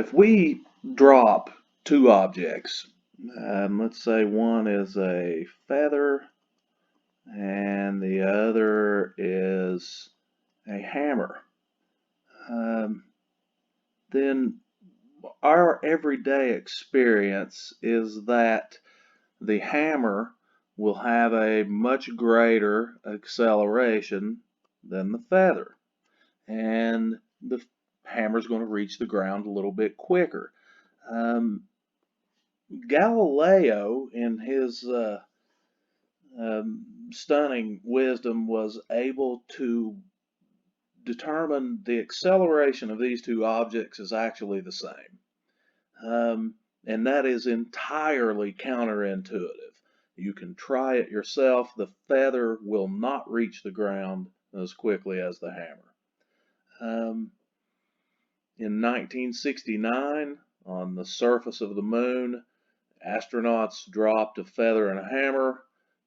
if we drop two objects, let's say one is a feather and the other is a hammer, um, then our everyday experience is that the hammer will have a much greater acceleration than the feather, and the hammer is going to reach the ground a little bit quicker. Um, Galileo, in his stunning wisdom, was able to determine the acceleration of these two objects is actually the same. And that is entirely counterintuitive. You can try it yourself. The feather will not reach the ground as quickly as the hammer. In 1969, on the surface of the moon, astronauts dropped a feather and a hammer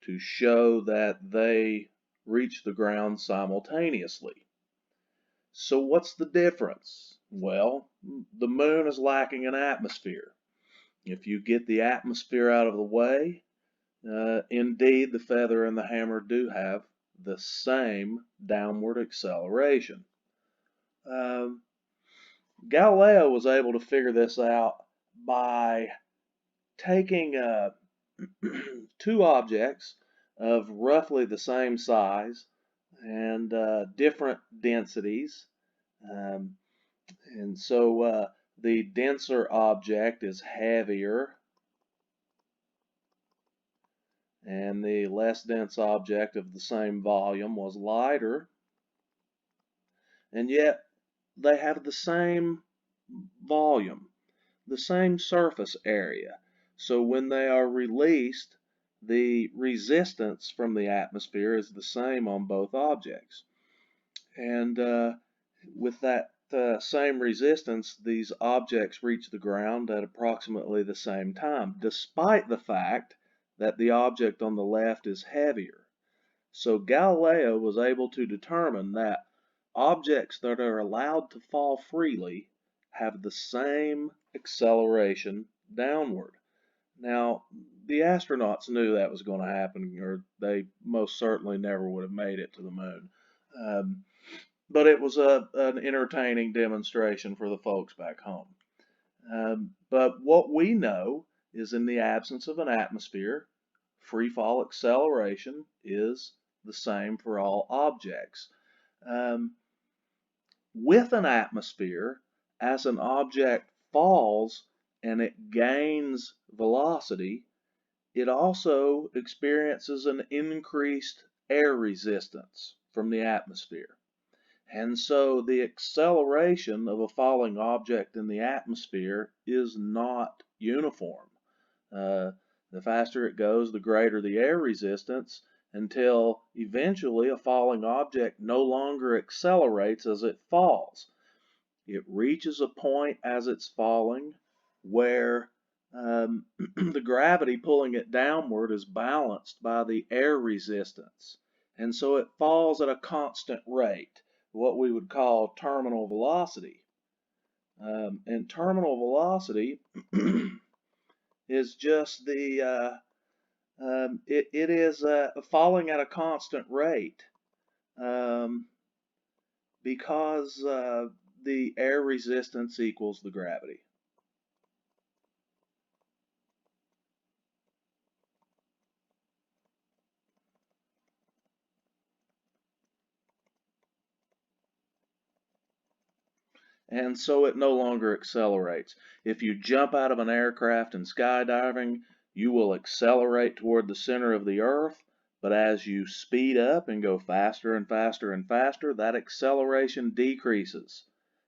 to show that they reached the ground simultaneously. So what's the difference? Well, the moon is lacking an atmosphere. If you get the atmosphere out of the way, indeed the feather and the hammer do have the same downward acceleration. Galileo was able to figure this out by taking two objects of roughly the same size and different densities. And so the denser object is heavier, and the less dense object of the same volume was lighter. And yet they have the same volume, the same surface area. So when they are released, the resistance from the atmosphere is the same on both objects. And with that same resistance, these objects reach the ground at approximately the same time, despite the fact that the object on the left is heavier. So Galileo was able to determine that objects that are allowed to fall freely have the same acceleration downward. Now, the astronauts knew that was going to happen, or they most certainly never would have made it to the moon. But it was an entertaining demonstration for the folks back home. But what we know is, in the absence of an atmosphere, free fall acceleration is the same for all objects. With an atmosphere, as an object falls and it gains velocity, it also experiences an increased air resistance from the atmosphere. And so the acceleration of a falling object in the atmosphere is not uniform. The faster it goes, the greater the air resistance, until eventually a falling object no longer accelerates as it falls. It reaches a point as it's falling where the gravity pulling it downward is balanced by the air resistance. And so it falls at a constant rate, what we would call terminal velocity. And terminal velocity is just the it is falling at a constant rate because the air resistance equals the gravity. And so it no longer accelerates. If you jump out of an aircraft in skydiving, you will accelerate toward the center of the earth, but as you speed up and go faster and faster and faster, that acceleration decreases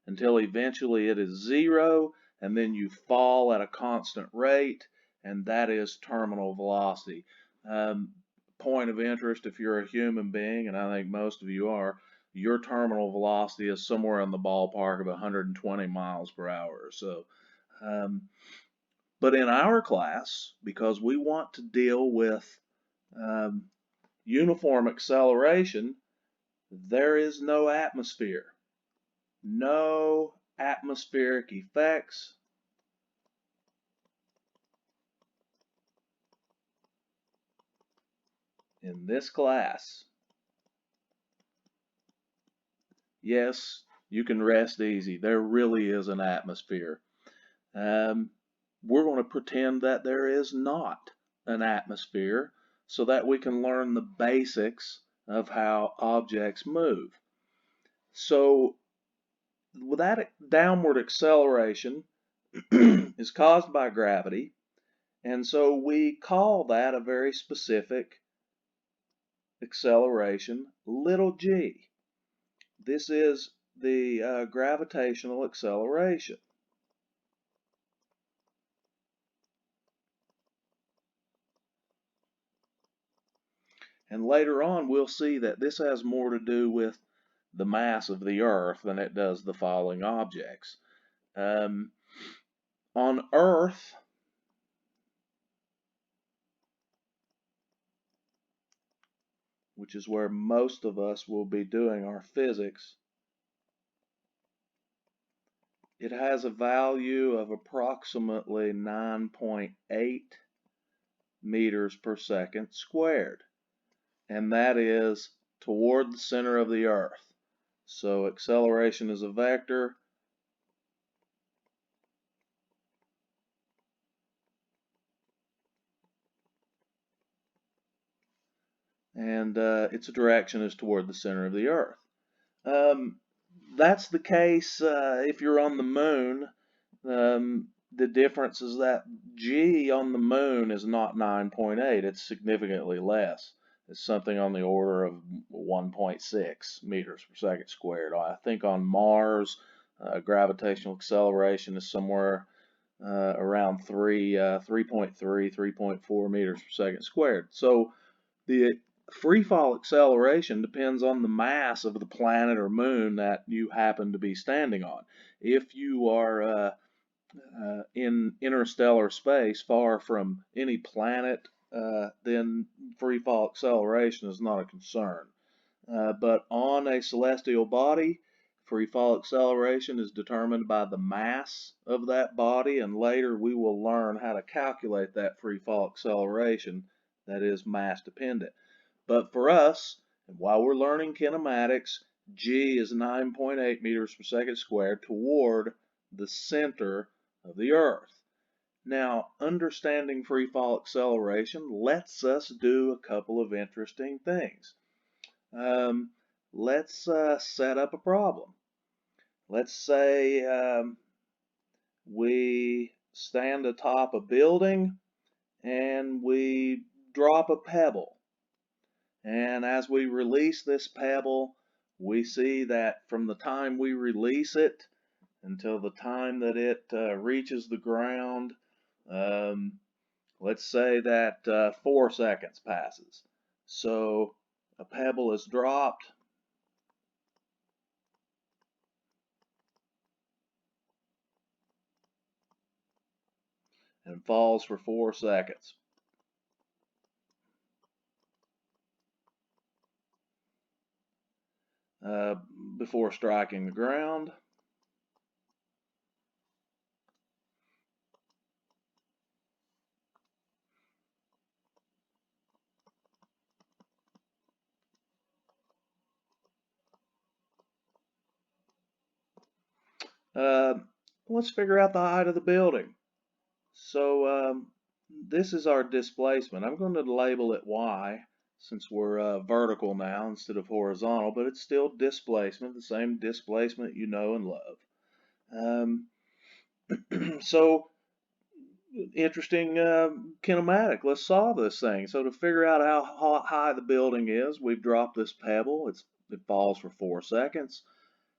until eventually it is zero, and then you fall at a constant rate, and that is terminal velocity. Point of interest, if you're a human being, and I think most of you are, your terminal velocity is somewhere in the ballpark of 120 miles per hour. So, but in our class, because we want to deal with uniform acceleration, there is no atmosphere, no atmospheric effects, in this class. Yes, you can rest easy. There really is an atmosphere. We're going to pretend that there is not an atmosphere so that we can learn the basics of how objects move. So that downward acceleration is caused by gravity, and so we call that a very specific acceleration, little g. This is the gravitational acceleration. And later on, we'll see that this has more to do with the mass of the Earth than it does the falling objects. On Earth, which is where most of us will be doing our physics, it has a value of approximately 9.8 meters per second squared, and that is toward the center of the Earth. So acceleration is a vector. And its direction is toward the center of the Earth. That's the case if you're on the moon. The difference is that G on the moon is not 9.8, it's significantly less. It's something on the order of 1.6 meters per second squared. I think on Mars, gravitational acceleration is somewhere around 3.3, 3.4 meters per second squared. So the freefall acceleration depends on the mass of the planet or moon that you happen to be standing on. If you are in interstellar space far from any planet, then freefall acceleration is not a concern. But on a celestial body, freefall acceleration is determined by the mass of that body, and later we will learn how to calculate that freefall acceleration that is mass dependent. But for us, and while we're learning kinematics, G is 9.8 meters per second squared toward the center of the Earth. Now, understanding freefall acceleration lets us do a couple of interesting things. Let's set up a problem. Let's say we stand atop a building and we drop a pebble. And as we release this pebble, we see that from the time we release it until the time that it reaches the ground, let's say that 4 seconds passes. So a pebble is dropped, and falls for 4 seconds. Before striking the ground. Let's figure out the height of the building. So this is our displacement. I'm going to label it Y since we're vertical now instead of horizontal, but it's still displacement, the same displacement you know and love. So interesting kinematic. Let's solve this thing. So to figure out how high the building is, we've dropped this pebble. It falls for 4 seconds.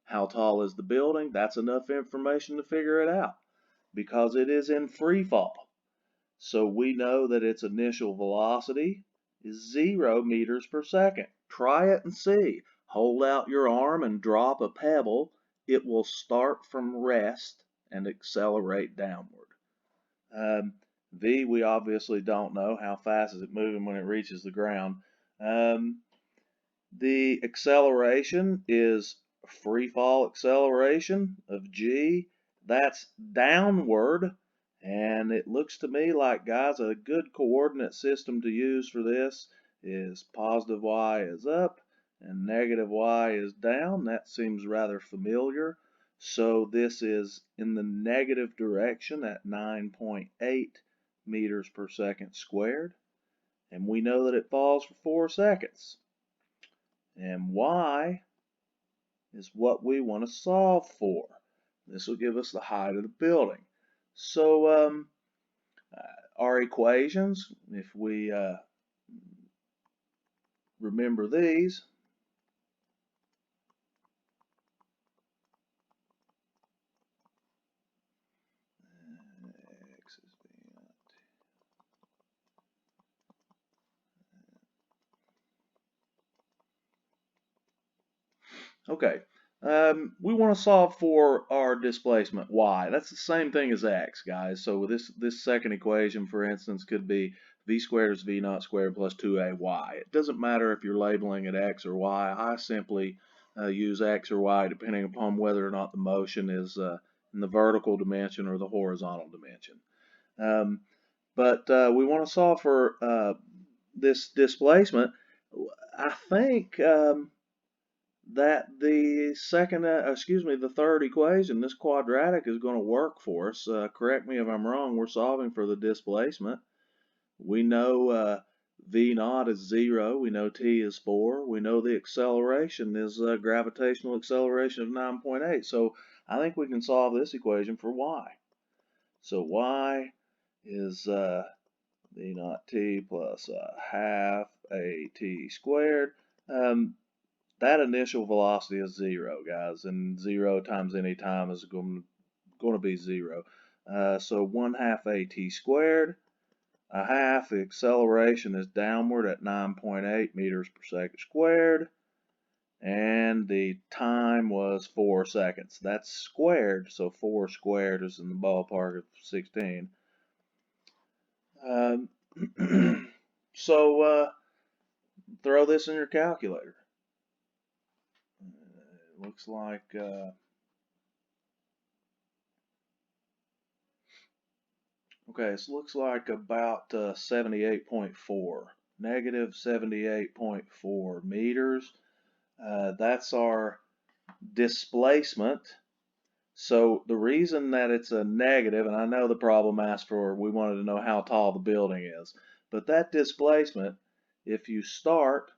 How tall is the building? That's enough information to figure it out because it is in free fall. So we know that its initial velocity is 0 meters per second. Try it and see. Hold out your arm and drop a pebble. It will start from rest and accelerate downward. V, we obviously don't know. How fast is it moving when it reaches the ground? The acceleration is free fall acceleration of G. That's downward. And it looks to me like, guys, a good coordinate system to use for this is positive y is up and negative y is down. That seems rather familiar. So this is in the negative direction at 9.8 meters per second squared. And we know that it falls for 4 seconds. And y is what we want to solve for. This will give us the height of the building. So our equations, if we remember these, x is v naught. Okay, we want to solve for our displacement y. That's the same thing as x, guys. So this second equation, for instance, could be v squared is v naught squared plus 2ay. It doesn't matter if you're labeling it x or y. I simply use x or y depending upon whether or not the motion is in the vertical dimension or the horizontal dimension. But we want to solve for this displacement. I think that the third equation, this quadratic, is going to work for us. Correct me if I'm wrong. We're solving for the displacement. We know v naught is 0. We know t is 4. We know the acceleration is gravitational acceleration of 9.8. So I think we can solve this equation for y. So y is v naught t plus half a t squared. That initial velocity is 0, guys, and 0 times any time is going to be 0. So 1/2 at squared. A half, the acceleration is downward at 9.8 meters per second squared, and the time was 4 seconds. That's squared, so 4 squared is in the ballpark of 16. So throw this in your calculator. It looks like okay, so it looks like about 78.4, negative 78.4 meters. That's our displacement. So the reason that it's a negative, and I know the problem asked for, we wanted to know how tall the building is, but that displacement, if you start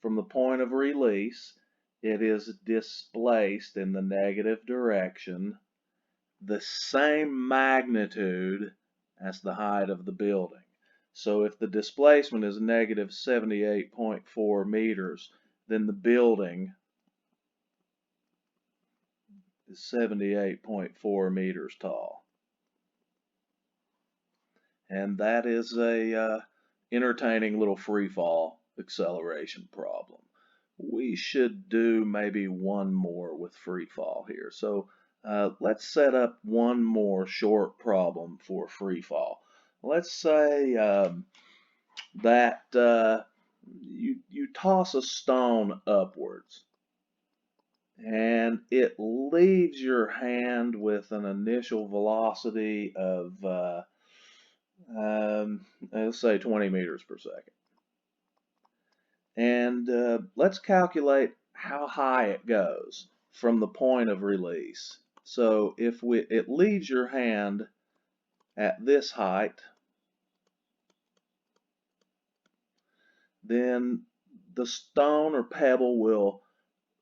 from the point of release, it is displaced in the negative direction, the same magnitude as the height of the building. So if the displacement is negative 78.4 meters, then the building is 78.4 meters tall. And that is a entertaining little free fall acceleration problem. We should do maybe one more with free fall here. So let's set up one more short problem for free fall. Let's say that you toss a stone upwards and it leaves your hand with an initial velocity of let's say 20 meters per second. And let's calculate how high it goes from the point of release. So if it leaves your hand at this height, then the stone or pebble will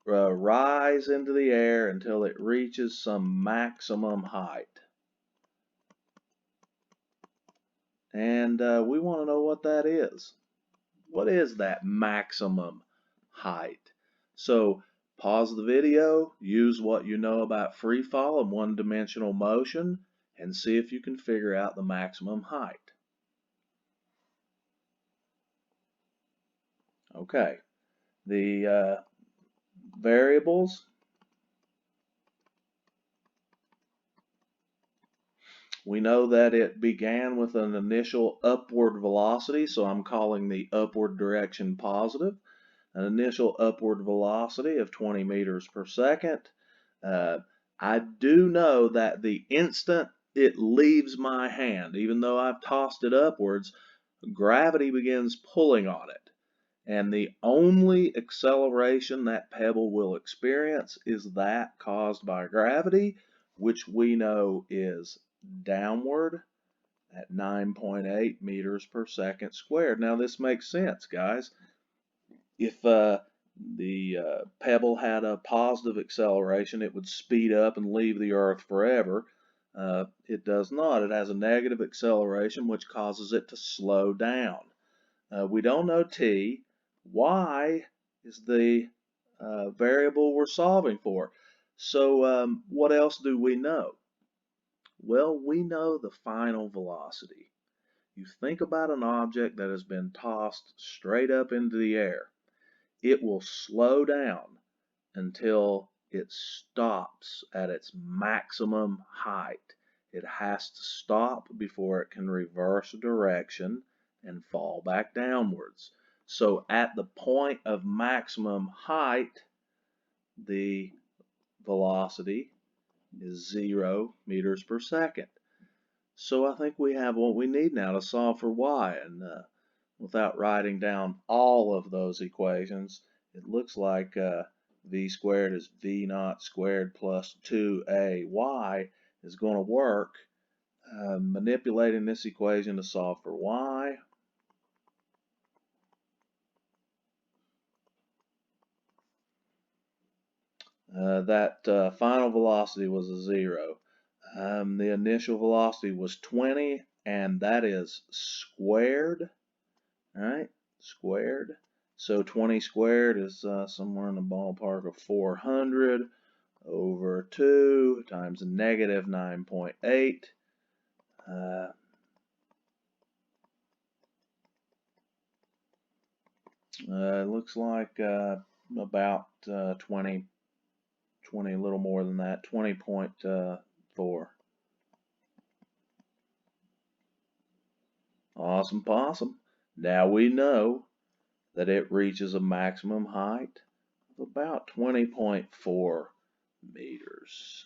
rise into the air until it reaches some maximum height. And we want to know what that is. What is that maximum height? So pause the video, use what you know about free fall and one-dimensional motion, and see if you can figure out the maximum height. Okay, the variables. We know that it began with an initial upward velocity, so I'm calling the upward direction positive. An initial upward velocity of 20 meters per second. I do know that the instant it leaves my hand, even though I've tossed it upwards, gravity begins pulling on it. And the only acceleration that pebble will experience is that caused by gravity, which we know is downward at 9.8 meters per second squared. Now this makes sense, guys. If the pebble had a positive acceleration, it would speed up and leave the Earth forever. It does not. It has a negative acceleration, which causes it to slow down. We don't know t. Y is the variable we're solving for. So what else do we know? Well, we know the final velocity. You think about an object that has been tossed straight up into the air. It will slow down until it stops at its maximum height. It has to stop before it can reverse direction and fall back downwards. So at the point of maximum height, the velocity is 0 meters per second. So I think we have what we need now to solve for y. And without writing down all of those equations, it looks like v squared is v naught squared plus 2ay is going to work. Manipulating this equation to solve for y. That final velocity was a 0. The initial velocity was 20, and that is squared. All right, squared. So 20 squared is somewhere in the ballpark of 400 over 2 times negative 9.8. It looks like about 20, a little more than that, 20.4. Awesome possum. Now we know that it reaches a maximum height of about 20.4 meters.